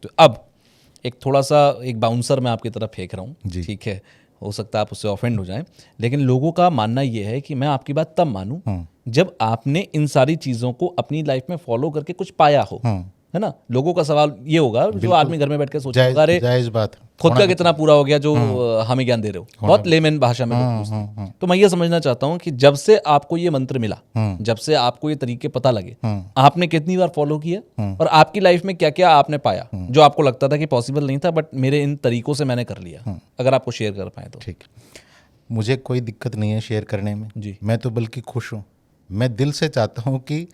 तो अब एक थोड़ा सा एक बाउंसर मैं आपकी तरफ फेंक रहा हूँ, जी। ठीक है, हो सकता है आप उससे ऑफेंड हो जाएं, लेकिन लोगों का मानना ये है कि मैं आपकी बात तब मानूं जब आपने इन सारी चीज़ों को अपनी लाइफ में फॉलो करके कुछ पाया हो, है ना। लोगों का सवाल ये होगा, जो बिल्कुल आदमी घर में बैठ के सोचेगा होगा, अरे जायज़ बात है, खुद होना का भी कितना चाहिए। पूरा हो गया जो हमें ज्ञान दे रहे हो, होना बहुत भी लेमन भाषा में लोग पूछते हैं। तो मैं ये समझना चाहता हूँ कि जब से आपको ये मंत्र मिला, जब से आपको ये तरीके पता लगे, आपने कितनी बार फॉलो किया और आपकी लाइफ में क्या क्या आपने पाया जो आपको लगता था कि पॉसिबल नहीं था, बट मेरे इन तरीकों से मैंने कर लिया, अगर आपको शेयर कर पाए तो। ठीक, मुझे कोई दिक्कत नहीं है शेयर करने में जी। मैं तो बल्कि खुश हूँ। मैं दिल से चाहता हूँ कि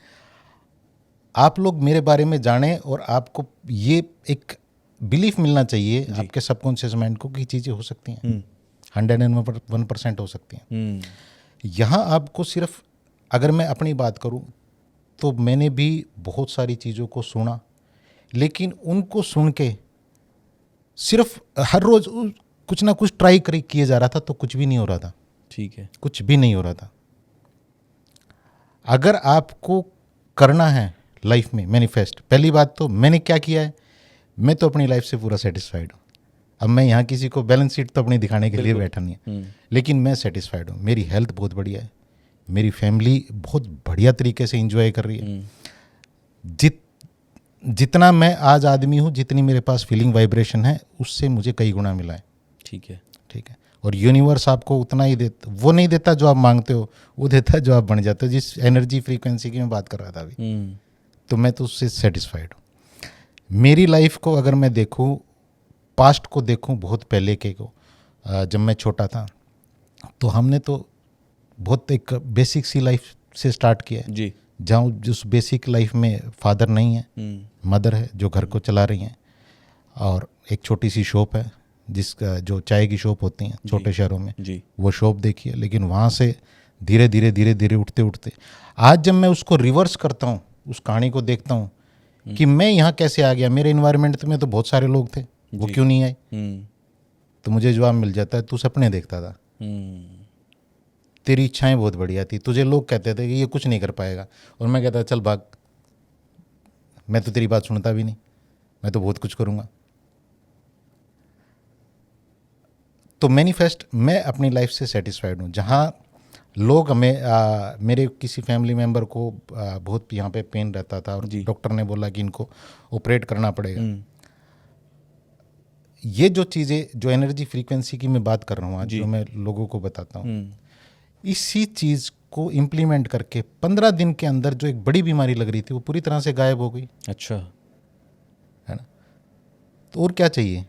आप लोग मेरे बारे में जानें और आपको ये एक बिलीफ मिलना चाहिए आपके सबकॉन्शियस माइंड को कि चीज़ें हो सकती हैं, 101% हो सकती हैं। यहाँ आपको सिर्फ, अगर मैं अपनी बात करूँ तो मैंने भी बहुत सारी चीज़ों को सुना, लेकिन उनको सुन के सिर्फ हर रोज़ कुछ ना कुछ ट्राई किए जा रहा था, तो कुछ भी नहीं हो रहा था। ठीक है। कुछ भी नहीं हो रहा था। अगर आपको करना है लाइफ में मैनिफेस्ट, पहली बात तो मैंने क्या किया है, मैं तो अपनी लाइफ से पूरा सेटिस्फाइड हूँ। अब मैं यहाँ किसी को बैलेंस शीट तो अपनी दिखाने के लिए बैठा नहीं है, लेकिन मैं सेटिस्फाइड हूँ। मेरी हेल्थ बहुत बढ़िया है, मेरी फैमिली बहुत बढ़िया तरीके से एंजॉय कर रही है। जितना मैं आज आदमी हूँ, जितनी मेरे पास फीलिंग वाइब्रेशन है, उससे मुझे कई गुना मिला है। ठीक है। ठीक है। और यूनिवर्स आपको उतना ही देता, वो नहीं देता जो आप मांगते हो, वो देता है जो आप बन जाते हो। जिस एनर्जी फ्रीक्वेंसी की मैं बात कर रहा था अभी, तो मैं तो उससे सेटिस्फाइड हूँ। मेरी लाइफ को अगर मैं देखूँ, पास्ट को देखूँ, बहुत पहले के को, जब मैं छोटा था, तो हमने तो बहुत एक बेसिक सी लाइफ से स्टार्ट किया है जी। जहाँ जिस बेसिक लाइफ में फादर नहीं है, मदर है जो घर को चला रही हैं, और एक छोटी सी शॉप है जिसका जो चाय की शॉप होती हैं छोटे शहरों में, वो शॉप देखी है। लेकिन वहाँ से धीरे धीरे उठते उठते आज जब मैं उसको रिवर्स करता हूँ, उस कहानी को देखता हूँ कि मैं यहाँ कैसे आ गया, मेरे इन्वायरमेंट में तो बहुत सारे लोग थे, वो क्यों नहीं आए, तो मुझे जवाब मिल जाता है, तू सपने देखता था, तेरी इच्छाएं बहुत बढ़िया थी, तुझे लोग कहते थे कि ये कुछ नहीं कर पाएगा, और मैं कहता चल भाग, मैं तो तेरी बात सुनता भी नहीं, मैं तो बहुत कुछ करूँगा। तो मैनिफेस्ट, मैं अपनी लाइफ से सेटिस्फाइड हूँ। जहाँ लोग हमें मेरे किसी फैमिली मेम्बर को बहुत यहाँ पे पेन रहता था और डॉक्टर ने बोला कि इनको ऑपरेट करना पड़ेगा। ये जो चीज़ें, जो एनर्जी फ्रीक्वेंसी की मैं बात कर रहा हूँ आज, जो मैं लोगों को बताता हूँ, इसी चीज़ को इम्प्लीमेंट करके 15 दिन के अंदर जो एक बड़ी बीमारी लग रही थी वो पूरी तरह से गायब हो गई। अच्छा, है ना। तो और क्या चाहिए।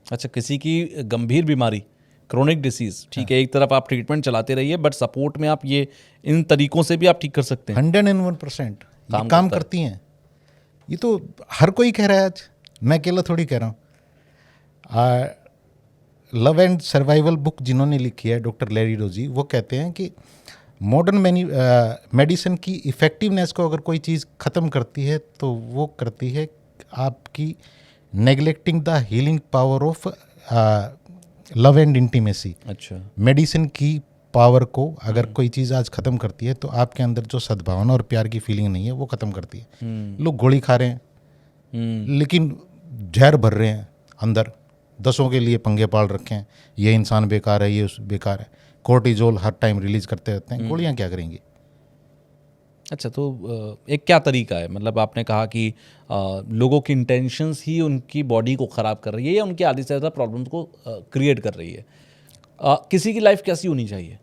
अच्छा, किसी की गंभीर बीमारी, क्रोनिक डिसीज, ठीक है, एक तरफ आप ट्रीटमेंट चलाते रहिए, बट सपोर्ट में आप ये इन तरीकों से भी आप ठीक कर सकते हैं। 101% ये काम करती हैं। ये तो हर कोई कह रहा है आज, मैं अकेला थोड़ी कह रहा हूँ। लव एंड सर्वाइवल बुक जिन्होंने लिखी है, डॉक्टर लैरी रोजी, वो कहते हैं कि मॉडर्न मेडिसिन की इफ़ेक्टिवनेस को अगर कोई चीज़ ख़त्म करती है तो वो करती है आपकी neglecting the healing power of love and intimacy. अच्छा, मेडिसिन की पावर को अगर कोई चीज़ आज ख़त्म करती है तो आपके अंदर जो सद्भावना और प्यार की फीलिंग नहीं है वो ख़त्म करती है। लोग गोली खा रहे हैं, लेकिन जहर भर रहे हैं अंदर, दसों के लिए पंगे पाल रखे हैं, ये इंसान बेकार है, ये बेकार है, कोर्टिजोल हर टाइम रिलीज करते रहते हैं, गोलियां क्या करेंगी। अच्छा, तो एक क्या तरीका है, मतलब आपने कहा कि लोगों की इंटेंशंस ही उनकी बॉडी को ख़राब कर रही है या उनकी आधी से ज़्यादा प्रॉब्लम्स को क्रिएट कर रही है। किसी की लाइफ कैसी होनी चाहिए।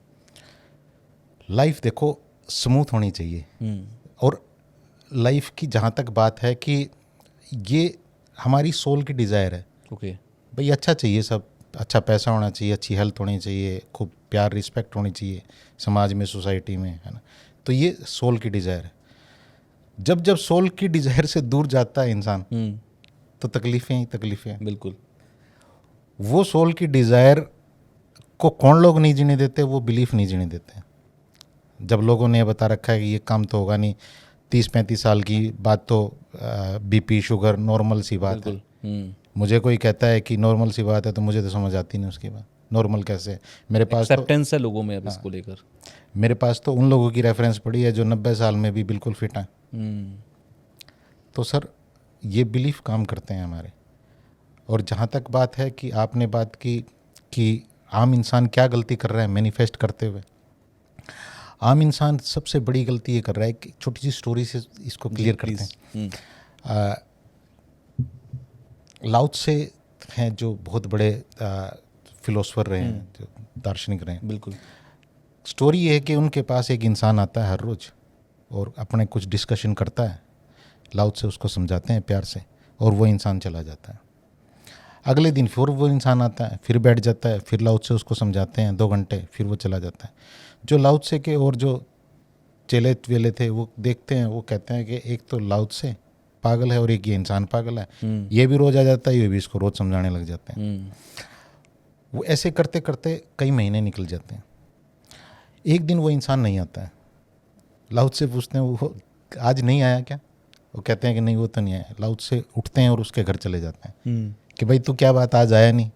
लाइफ देखो स्मूथ होनी चाहिए, और लाइफ की जहाँ तक बात है कि ये हमारी सोल की डिज़ायर है। ओके भाई अच्छा चाहिए सब, अच्छा पैसा होना चाहिए, अच्छी हेल्थ होनी चाहिए, खूब प्यार रिस्पेक्ट होनी चाहिए समाज में, सोसाइटी में, है ना। तो ये सोल की डिज़ायर है। जब जब सोल की डिज़ायर से दूर जाता है इंसान तो तकलीफ़ें ही तकलीफ़ें हैं। बिल्कुल। वो सोल की डिज़ायर को कौन लोग नहीं जीने देते, वो बिलीफ नहीं जीने देते। जब लोगों ने बता रखा है कि ये काम तो होगा नहीं, 30-35 साल की बात तो बीपी शुगर नॉर्मल सी बात है। मुझे कोई कहता है कि नॉर्मल सी बात है तो मुझे तो समझ आती नहीं उसकी बात, नॉर्मल कैसे। मेरे पास तो एक्सेप्टेंस है लोगों में अब इसको लेकर। मेरे पास तो उन लोगों की रेफरेंस पड़ी है जो 90 साल में भी बिल्कुल फिट हैं। तो सर ये बिलीफ काम करते हैं हमारे। और जहाँ तक बात है कि आपने बात की कि आम इंसान क्या गलती कर रहा है मैनिफेस्ट करते हुए, आम इंसान सबसे बड़ी गलती ये कर रहा है कि छोटी सी स्टोरी से इसको क्लियर करते हैं। लाओ त्से हैं जो बहुत बड़े फिलोसफर रहे हैं, जो दार्शनिक रहे हैं। बिल्कुल। स्टोरी ये है कि उनके पास एक इंसान आता है हर रोज़ और अपने कुछ डिस्कशन करता है, लाओ त्से उसको समझाते हैं प्यार से, और वो इंसान चला जाता है। अगले दिन फिर वो इंसान आता है, फिर बैठ जाता है, फिर लाओ त्से उसको समझाते हैं 2 घंटे, फिर वो चला जाता है। जो लाओ त्से के और जो चेले वेले थे वो देखते हैं, वो कहते हैं कि एक तो लाओ त्से पागल है और एक ये इंसान पागल है, ये भी रोज़ आ जाता है, ये भी इसको रोज़ समझाने लग जाते हैं। वो ऐसे करते करते कई महीने निकल जाते हैं। एक दिन वो इंसान नहीं आता है। लाओ त्से पूछते हैं वो आज नहीं आया क्या? वो कहते हैं कि नहीं वो तो नहीं आया। लाओ त्से उठते हैं और उसके घर चले जाते हैं कि भाई तू क्या बात आज आया नहीं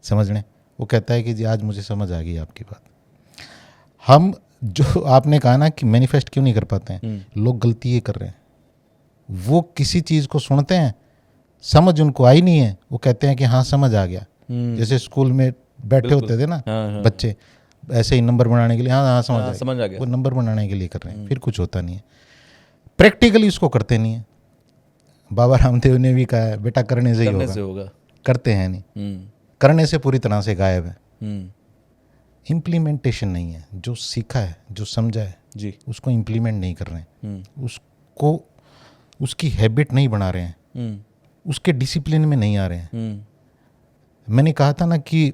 समझने? वो कहता है कि जी आज मुझे समझ आ गई आपकी बात। हम जो आपने कहा ना कि मैनिफेस्ट क्यों नहीं कर पाते हैं, लोग गलती ये कर रहे हैं, वो किसी चीज़ को सुनते हैं, समझ उनको आई नहीं है, वो कहते हैं कि हाँ समझ आ गया। जैसे स्कूल में बैठे होते थे ना बच्चे, ऐसे ही नंबर बनाने के लिए हाँ समझ आ गया, वो नंबर बनाने के लिए कर रहे हैं, फिर कुछ होता नहीं है। प्रैक्टिकली उसको करते नहीं है। बाबा रामदेव ने भी कहा है बेटा करने से ही होगा, करते हैं नहीं, करने से पूरी तरह से गायब है। इम्प्लीमेंटेशन नहीं है, जो सीखा है जो समझा है जी उसको इम्प्लीमेंट नहीं कर रहे हैं, उसको उसकी हैबिट नहीं बना रहे हैं, उसके डिसिप्लिन में नहीं आ रहे हैं। मैंने कहा था ना कि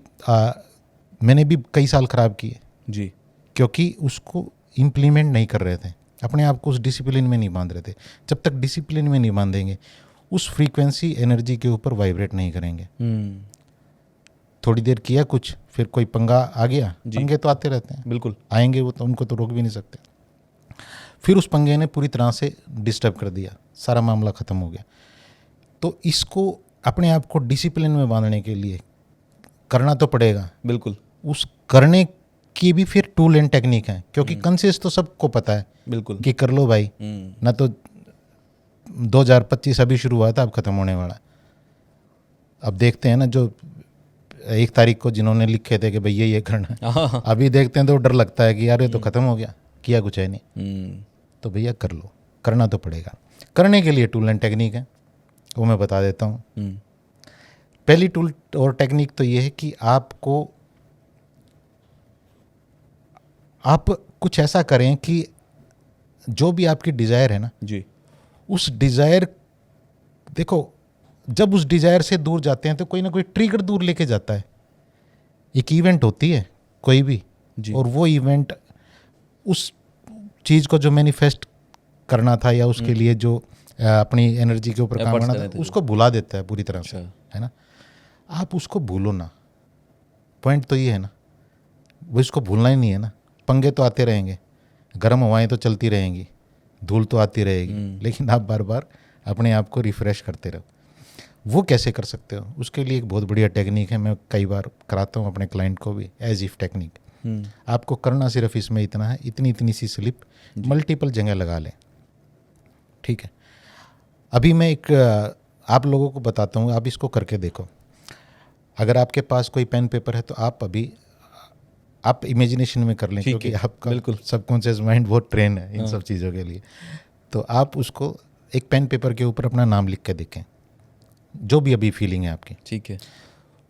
मैंने भी कई साल ख़राब किए जी, क्योंकि उसको इम्प्लीमेंट नहीं कर रहे थे, अपने आप को उस डिसिप्लिन में नहीं बांध रहे थे। जब तक डिसिप्लिन में नहीं बांधेंगे उस फ्रीक्वेंसी एनर्जी के ऊपर वाइब्रेट नहीं करेंगे। थोड़ी देर किया कुछ, फिर कोई पंगा आ गया, पंगे तो आते रहते हैं, बिल्कुल आएंगे, वो तो उनको तो रोक भी नहीं सकते। फिर उस पंगे ने पूरी तरह से डिस्टर्ब कर दिया, सारा मामला ख़त्म हो गया। तो इसको अपने आप को डिसिप्लिन में बांधने के लिए करना तो पड़ेगा, बिल्कुल। उस करने की भी फिर टूल एंड टेक्निक है, क्योंकि कंसेस तो सबको पता है बिल्कुल कि कर लो भाई, ना तो 2025 अभी शुरू हुआ था, अब ख़त्म होने वाला। अब देखते हैं ना जो 1 तारीख को जिन्होंने लिखे थे कि भाई ये करना है, अभी देखते हैं तो डर लगता है कि यार ये तो ख़त्म हो गया, किया कुछ है नहीं। तो भैया कर लो, करना तो पड़ेगा। करने के लिए टूल एंड टेक्निक है, वो मैं बता देता हूँ। पहली टूल और टेक्निक तो ये है कि आप कुछ ऐसा करें कि जो भी आपकी डिज़ायर है ना जी, उस डिज़ायर, देखो जब उस डिज़ायर से दूर जाते हैं तो कोई ना कोई ट्रिगर दूर लेके जाता है। एक इवेंट होती है कोई भी जी, और वो इवेंट उस चीज़ को जो मैनिफेस्ट करना था या उसके लिए जो अपनी एनर्जी के ऊपर काम करना था उसको भुला देता है पूरी तरह से, है ना। आप उसको भूलो ना, पॉइंट तो ये है ना, वो इसको भूलना ही नहीं है ना। पंगे तो आते रहेंगे, गर्म हवाएं तो चलती रहेंगी, धूल तो आती रहेगी, लेकिन आप बार बार अपने आप को रिफ़्रेश करते रहो। वो कैसे कर सकते हो, उसके लिए एक बहुत बढ़िया टेक्निक है, मैं कई बार कराता हूँ अपने क्लाइंट को भी, एज इफ टेक्निक। आपको करना सिर्फ इसमें इतना है, इतनी सी स्लिप मल्टीपल जगह लगा लें, ठीक है। अभी मैं एक आप लोगों को बताता हूँ, आप इसको करके देखो। अगर आपके पास कोई पेन पेपर है तो आप इमेजिनेशन में कर लें, क्योंकि आपका बिल्कुल सबकॉन्शियस माइंड बहुत ट्रेन है इन सब चीज़ों के लिए। तो आप उसको एक पेन पेपर के ऊपर अपना नाम लिख के देखें, जो भी अभी फीलिंग है आपकी, ठीक है।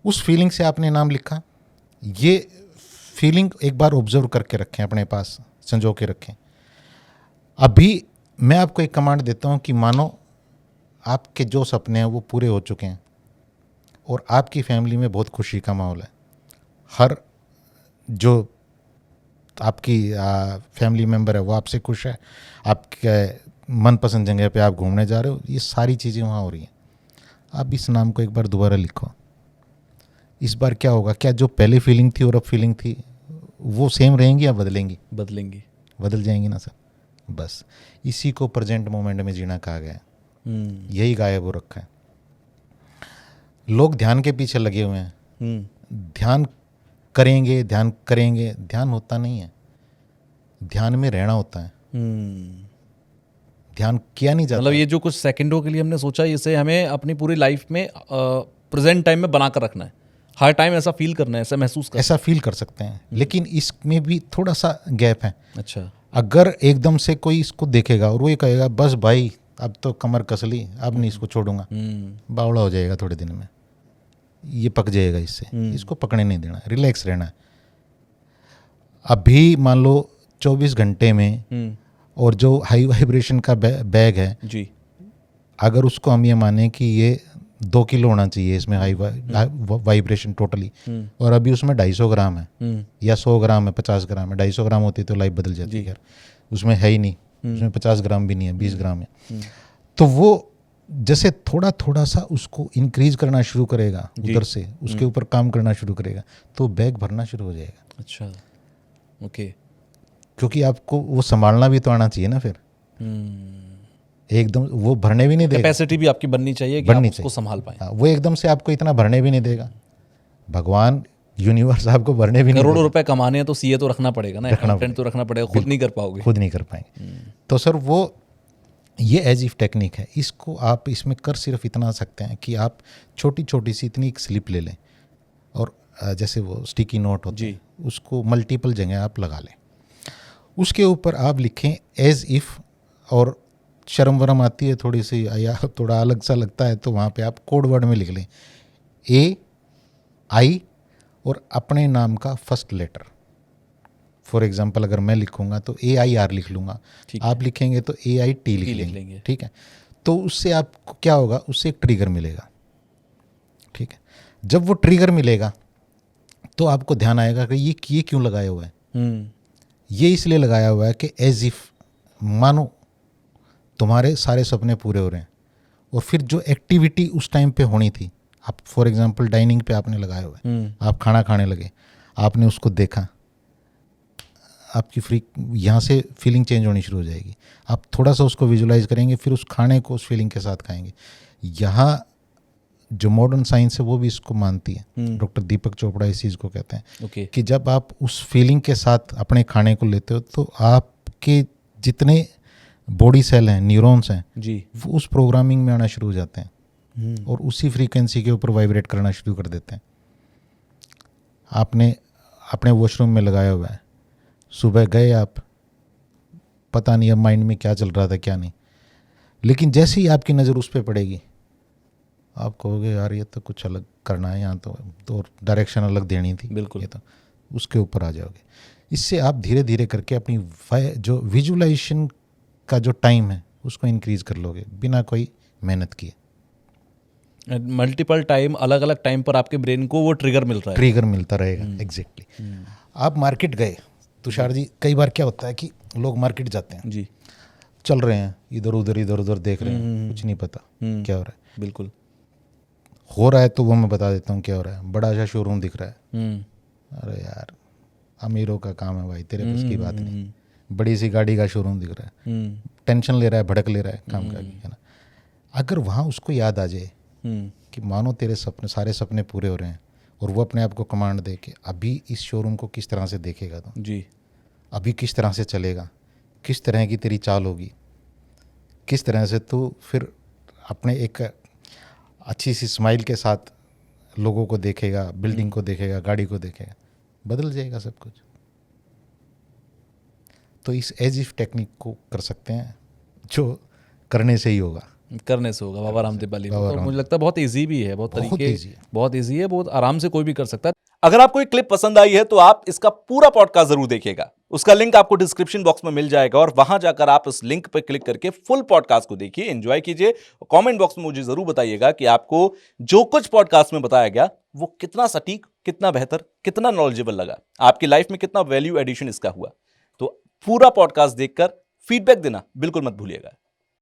उस फीलिंग से आपने नाम लिखा, ये फीलिंग एक बार ऑब्जर्व करके रखें, अपने पास संजो के रखें। अभी मैं आपको एक कमांड देता हूँ कि मानो आपके जो सपने हैं वो पूरे हो चुके हैं और आपकी फैमिली में बहुत खुशी का माहौल है। हर जो आपकी फैमिली मेम्बर है वो आपसे खुश है, आपके मनपसंद जगह पे आप घूमने जा रहे हो, ये सारी चीज़ें वहाँ हो रही हैं। आप इस नाम को एक बार दोबारा लिखो। इस बार क्या होगा, क्या जो पहले फीलिंग थी और अब फीलिंग थी वो सेम रहेंगी या बदलेंगी? बदल जाएंगी ना सर। बस इसी को प्रेजेंट मोमेंट में जीना कहा गया है। यही गायब हो रखा है। लोग ध्यान के पीछे लगे हुए हैं, ध्यान करेंगे, ध्यान होता नहीं है, ध्यान में रहना होता है। ध्यान किया नहीं जाता। मतलब ये जो कुछ सेकंडों के लिए हमने सोचा, इसे हमें अपनी पूरी लाइफ में प्रेजेंट टाइम में बना कर रखना है, हर टाइम ऐसा फील करना है, ऐसा महसूस करना ऐसा फील कर सकते हैं, लेकिन इसमें भी थोड़ा सा गैप है। है। अच्छा। अगर एकदम से कोई इसको देखेगा और वो ये कहेगा बस भाई अब तो कमर कस ली, अब नहीं इसको छोड़ूंगा, बावड़ा हो जाएगा थोड़े दिन में, ये पक जाएगा इससे, इसको पकड़े नहीं देना, रिलैक्स रहना है। अभी मान लो 24 घंटे में और जो हाई वाइब्रेशन का बैग है जी, अगर उसको हम ये माने कि ये 2 किलो होना चाहिए इसमें हाई वाइब्रेशन टोटली, और अभी उसमें 250 ग्राम है या 100 ग्राम है, 50 ग्राम है, 250 ग्राम होती तो लाइफ बदल जाती है, उसमें है ही नहीं, उसमें 50 ग्राम भी नहीं है, 20 ग्राम है। तो वो जैसे थोड़ा थोड़ा सा उसको इंक्रीज करना शुरू करेगा, उधर से उसके ऊपर काम करना शुरू करेगा, तो बैग भरना शुरू हो जाएगा। अच्छा, ओके। क्योंकि आपको वो संभालना भी तो आना चाहिए ना, फिर एकदम वो भरने भी नहीं देगा। कैपेसिटी भी आपकी बननी चाहिए कि आप उसको संभाल पाएं। हाँ, वो एकदम से आपको इतना भरने भी नहीं देगा, भगवान यूनिवर्स आपको भरने भी नहीं करोड़ों रुपए कमाने हैं तो सीए तो रखना पड़ेगा ना, अकाउंटेंट तो रखना पड़ेगा, खुद नहीं कर पाओगे, खुद नहीं कर पाएंगे। तो सर वो ये एज इफ टेक्निक है, इसको आप इसमें कर सिर्फ इतना सकते हैं कि आप छोटी छोटी सी इतनी एक स्लिप ले लें, और जैसे वो स्टिकी नोट होती है उसको मल्टीपल जगह आप लगा लें, उसके ऊपर आप लिखें एज इफ, और शर्म वरम आती है थोड़ी सी या थोड़ा अलग सा लगता है तो वहाँ पे आप कोड वर्ड में लिख लें AI और अपने नाम का फर्स्ट लेटर। फॉर एग्जांपल अगर मैं लिखूंगा तो AIR लिख लूँगा, आप लिखेंगे तो AIT लिख लेंगे, ठीक है। तो उससे आपको क्या होगा, उससे एक ट्रिगर मिलेगा, ठीक है। जब वो ट्रिगर मिलेगा तो आपको ध्यान आएगा कि ये क्यों लगाया हुआ है। ये इसलिए लगाया हुआ है कि एज इफ मानो तुम्हारे सारे सपने पूरे हो रहे हैं, और फिर जो एक्टिविटी उस टाइम पे होनी थी, आप फॉर एग्जांपल डाइनिंग पे आपने लगाया हुआ है, आप खाना खाने लगे, आपने उसको देखा, आपकी फ्री यहाँ से फीलिंग चेंज होनी शुरू हो जाएगी, आप थोड़ा सा उसको विजुलाइज करेंगे, फिर उस खाने को उस फीलिंग के साथ खाएंगे। यहाँ जो मॉडर्न साइंस है वो भी इसको मानती है, डॉक्टर दीपक चोपड़ा इस चीज़ को कहते हैं कि जब आप उस फीलिंग के साथ अपने खाने को लेते हो तो आपके जितने बॉडी सेल हैं, न्यूरॉन्स हैं जी, वो उस प्रोग्रामिंग में आना शुरू हो जाते हैं और उसी फ्रीक्वेंसी के ऊपर वाइब्रेट करना शुरू कर देते हैं। आपने अपने वॉशरूम में लगाया हुआ है, सुबह गए आप, पता नहीं अब माइंड में क्या चल रहा था क्या नहीं, लेकिन जैसे ही आपकी नज़र उस पर पड़ेगी आप कहोगे यार ये तो कुछ अलग करना है, यहाँ तो डायरेक्शन अलग देनी थी, बिल्कुल, ये तो उसके ऊपर आ जाओगे। इससे आप धीरे धीरे करके अपनी जो विजुलाइजेशन का जो टाइम है उसको इंक्रीज कर लोगे बिना कोई मेहनत किए। मल्टीपल टाइम, अलग अलग टाइम पर आपके ब्रेन को वो ट्रिगर मिल रहा है, ट्रिगर मिलता रहेगा। एग्जैक्टली। आप मार्केट गए तुषार जी, कई बार क्या होता है कि लोग मार्केट जाते हैं जी, चल रहे हैं इधर उधर देख रहे हैं, कुछ नहीं पता क्या हो रहा है। बिल्कुल हो रहा है तो वो मैं बता देता हूँ क्या हो रहा है। बड़ा सा शोरूम दिख रहा है, अरे यार अमीरों का काम है भाई, तेरे बस की बात नहीं। बड़ी सी गाड़ी का शोरूम दिख रहा है, टेंशन ले रहा है, भड़क ले रहा है काम का, है ना। अगर वहाँ उसको याद आ जाए कि मानो तेरे सपने, सारे सपने पूरे हो रहे हैं, और वो अपने आप को कमांड दे कि अभी इस शोरूम को किस तरह से देखेगा तो जी, अभी किस तरह से चलेगा, किस तरह की तेरी चाल होगी, किस तरह से तू फिर अपने एक अच्छी सी स्माइल के साथ लोगों को देखेगा, बिल्डिंग को देखेगा, गाड़ी को देखेगा, बदल जाएगा सब कुछ। तो इस एज इफ टेक्निक को कर सकते हैं, जो करने से ही होगा, करने से होगा। बाबा रामदेव वाली तो मुझे लगता है बहुत इजी भी है, बहुत इजी है, बहुत आराम से कोई भी कर सकता है। अगर आपको ये क्लिप पसंद आई है तो आप इसका पूरा पॉडकास्ट जरूर देखिएगा, उसका लिंक आपको डिस्क्रिप्शन बॉक्स में मिल जाएगा, और वहां जाकर आप इस लिंक पर क्लिक करके फुल पॉडकास्ट को देखिए, एंजॉय कीजिए। कमेंट बॉक्स में मुझे जरूर बताइएगा कि आपको जो कुछ पॉडकास्ट में बताया गया वो कितना सटीक, कितना बेहतर, कितना नॉलेजेबल लगा, आपकी लाइफ में कितना वैल्यू एडिशन इसका हुआ। तो पूरा पॉडकास्ट देखकर फीडबैक देना बिल्कुल मत भूलिएगा।